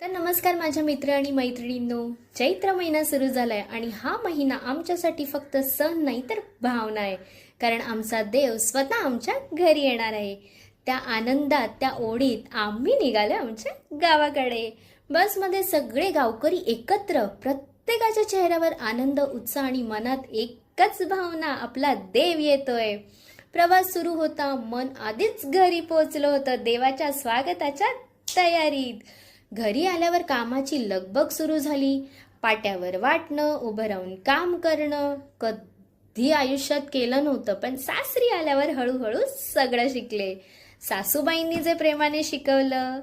तर नमस्कार माझ्या मित्र आणि मैत्रिणींनो. चैत्र महिना सुरू झालाय आणि हा महिना आमच्यासाठी फक्त सण नाही तर भावना आहे. कारण आमचा देव स्वतः आमच्या घरी येणार आहे. त्या आनंदात, त्या ओढीत आम्ही निघालो आमच्या गावाकडे. बसमध्ये सगळे गावकरी एकत्र, प्रत्येकाच्या चेहऱ्यावर आनंद, उत्साह आणि मनात एकच भावना, आपला देव येतोय. प्रवास सुरू होता. मन आधीच घरी पोहोचलं होतं देवाच्या स्वागताच्या तयारीत. घरी आल्यावर कामाची लगबग सुरू झाली. पाट्यावर वाटणं, उभं राहून काम करणं कधी आयुष्यात केलं नव्हतं, पण सासरी आल्यावर हळूहळू सगळं शिकले. सासूबाईंनी जे प्रेमाने शिकवलं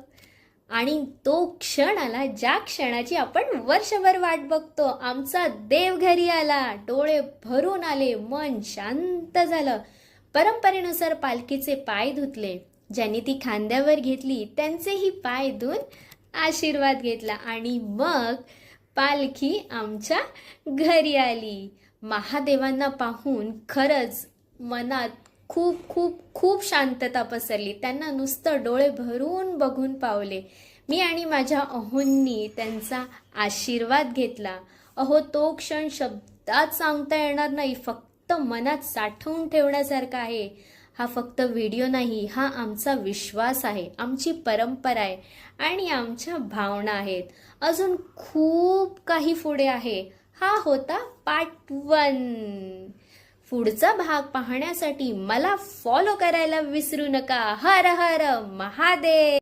आणि तो क्षण आला ज्या क्षणाची आपण वर्षभर वाट बघतो. आमचा देव घरी आला. डोळे भरून आले, मन शांत झालं. परंपरेनुसार पालखीचे पाय धुतले. ज्यांनी ती खांद्यावर घेतली त्यांचेही पाय धुवून आशीर्वाद घेतला आणि मग पालखी आमच्या घरी आली. महादेवांना पाहून खरंच मनात खूप खूप खूप शांतता पसरली. त्यांना नुसतं डोळे भरून बघून पावले. मी आणि माझ्या अहोंनी त्यांचा आशीर्वाद घेतला. अहो, तो क्षण शब्दात सांगता येणार नाही, फक्त मनात साठवून ठेवण्यासारखा आहे. हा फक्त व्हिडिओ नाही, हा आमचा विश्वास आहे, आमची परंपरा आहे आणि आमच्या भावना आहेत. अजून खूप काही पुढे आहे. हा होता पार्ट 1. पुढचा भाग पाहण्यासाठी मला फॉलो करायला विसरू नका. हर हर महादेव.